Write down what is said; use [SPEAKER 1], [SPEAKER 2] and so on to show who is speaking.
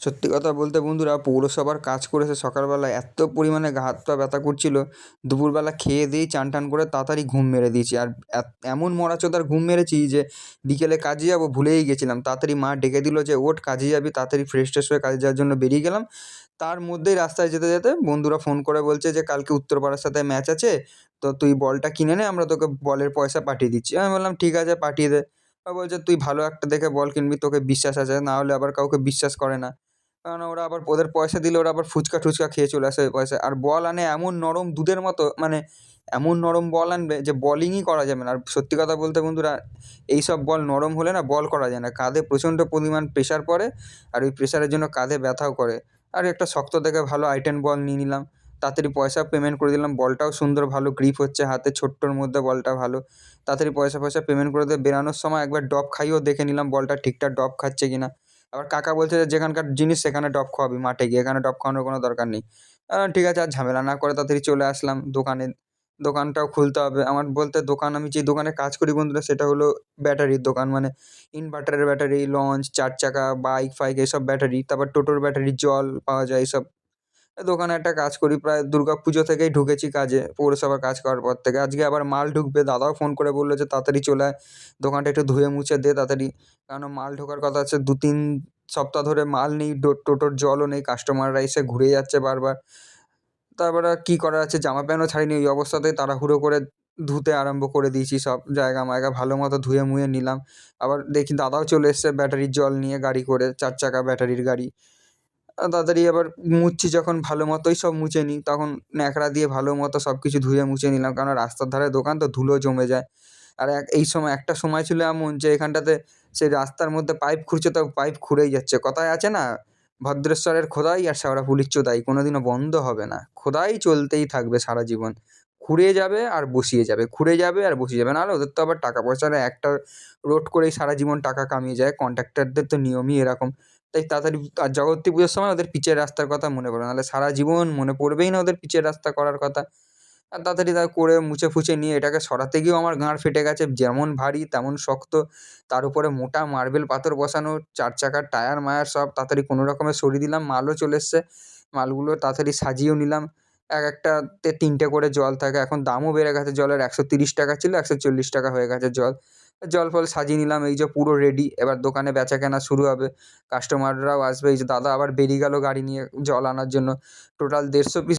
[SPEAKER 1] সত্যি কথা বলতে বন্ধুরা, পৌরসভার কাজ করে এসে সকালবেলা এত পরিমাণে হাত পা ব্যথা করছিল, দুপুরবেলা খেয়ে দেয়েই চান টান করে তাড়াতাড়ি ঘুম মেরে দিয়েছি। আর এমন মরাচোদার ঘুম মেরেছি যে বিকেলে কাজে যাব ভুলেই গেছিলাম। তাড়াতাড়ি মা ডেকে দিল যে, "ওঠ কাজে যাবি।" তাড়াতাড়ি ফ্রেশ ট্রেশ হয়ে কাজে যাওয়ার জন্য বেরিয়ে গেলাম। তার মধ্যেই রাস্তায় যেতে যেতে বন্ধুরা ফোন করে বলছে যে, "কালকে উত্তরপাড়ার সাথে ম্যাচ আছে, তো তুই বলটা কিনে নে, আমরা তোকে বলের পয়সা পাঠিয়ে দিচ্ছি।" আমি বললাম, "ঠিক আছে, পাঠিয়ে দে।" বলছে, "তুই ভালো একটা দেখে বল কিনবি, তোকে বিশ্বাস আছে, না হলে আবার কাউকে বিশ্বাস করে না।" কারণ ওরা আবার ওদের পয়সা দিলে ওরা আবার ফুচকা-টুচকা খেয়ে চলে আসে ওই পয়সায়। আর বল আনে এমন নরম দুধের মতো, মানে এমন নরম বল আনবে যে বোলিংই করা যাবে না। আর সত্যি কথা বলতে বন্ধুরা, এইসব বল নরম হলে না বল করা যায় না। কাঁধে প্রচণ্ড পরিমাণ প্রেশার পড়ে, আর ওই প্রেশারের জন্য কাঁধে ব্যথাও করে। আর একটা শক্ত দেখে ভালো আই-10 বল নিয়ে নিলাম। তাড়াতাড়ি পয়সা পেমেন্ট করে দিলাম। বলটাও সুন্দর ভালো গ্রিপ হচ্ছে হাতে, ছোট্টর মধ্যে বলটা ভালো। তাড়াতাড়ি পয়সা-ফয়সা পেমেন্ট করে দিয়ে বেরানোর সময় একবার ড্রপ খাইয়েও দেখে নিলাম বলটা ঠিকঠাক ড্রপ খাচ্ছে কিনা। আবার কাকা বলছে যে, "যেখানকার জিনিস সেখানে ড্রপ খাওয়াবি মাঠে গিয়ে, এখানে ড্রপ খাওয়ানোর কোনো দরকার নেই।" ঠিক আছে, আর ঝামেলা না করে তাড়াতাড়ি চলে আসলাম দোকানে। দোকানটাও খুলতে হবে। আমার বলতে দোকান, আমি যে দোকানে কাজ করি বন্ধুরা, সেটা হলো ব্যাটারির দোকান। মানে ইনভার্টারের ব্যাটারি, লঞ্চ, 4 চাকা, বাইক-ফাইক এসব ব্যাটারি, তারপর টোটোর ব্যাটারি, জল পাওয়া যায় এইসব। দোকানে একটা কাজ করি, প্রায় দুর্গাপুজো থেকেই ঢুকেছি কাজে, পৌরসভার কাজ করার পর থেকে। আজকে আবার মাল ঢুকবে, দাদাও ফোন করে বলল যে, "তাড়াতাড়ি চলে আয়, দোকানটা একটু ধুয়ে মুছে দে তাড়াতাড়ি।" কেননা মাল ঢোকার কথা আছে। ২-৩ সপ্তাহ ধরে মাল নেই, টোটোর জলও নেই, কাস্টমাররা এসে ঘুরে যাচ্ছে বারবার। তারপরে আর কি করার আছে, জামা প্যান্টও ছাড়িনি, ওই অবস্থাতেই তাড়াহুড়ো করে ধুতে আরম্ভ করে দিয়েছি সব জায়গা-ময়গা ভালোমতো ধুয়ে-মুয়ে নিলাম। আবার দেখি দাদাও চলে এসছে ব্যাটারির জল নিয়ে গাড়ি করে, ৪ চাকা ব্যাটারির গাড়ি। তাড়াতাড়ি আবার মুছছি যখন ভালো মতোই সব মুছে নিই, তখন ন্যাকড়া দিয়ে ভালো মতো সবকিছু ধুয়ে মুছে নিলাম। কারণ রাস্তার ধারে দোকান তো ধুলো জমে যায়। আর এই সময় একটা সময় ছিল এমন যে এখানটাতে সেই রাস্তার মধ্যে পাইপ খুঁড়ছে, তো পাইপ খুঁড়েই যাচ্ছে। কথায় আছে না, ভদ্রেশ্বরের খোদাই আর শেওড়াফুলির চোদাই কোনোদিনও বন্ধ হবে না। খোদাই চলতেই থাকবে সারা জীবন। খুঁড়ে যাবে আর বসিয়ে যাবে, খুঁড়ে যাবে আর বসিয়ে যাবে। নাহলে ওদের তো আবার টাকা পয়সার একটা রোড করেই সারা জীবন টাকা কামিয়ে যায়। কন্ট্রাক্টরদের তো নিয়মই এরকম। তাই তাড়াতাড়ি আর জগদ্ধাত্রী পুজোর সময় ওদের পিচের রাস্তার কথা মনে পড়ে। নাহলে সারা জীবন মনে পড়বেই না ওদের পিচের রাস্তা করার কথা। আর তাড়াতাড়ি করে মুছে-ফুছে নিয়ে এটাকে সরাতে গিয়েও আমার ঘাড় ফেটে গেছে। যেমন ভারী তেমন শক্ত। তার উপরে মোটা মার্বেল পাথর বসানো, ৪ চাকার টায়ার-মায়ার সব তাড়াতাড়ি কোনো রকমে সরিয়ে দিলাম। মালও চলে এসছে। মালগুলো তাড়াতাড়ি সাজিয়েও নিলাম। একটাতে ৩ টে করে জল থাকে। এখন দামও বেড়ে গেছে জলের। ৳১৩০ ছিল, ৳১৪০ হয়ে গেছে জল। জল-ফল সাজিয়ে নিলাম। এই যে পুরো রেডি। এবার দোকানে বেচাকেনা শুরু হবে। কাস্টমাররাও আসবে। এই যে দাদা আবার বেরিয়ে গেল গাড়ি নিয়ে জল আনার জন্য। Total ১৫০ piece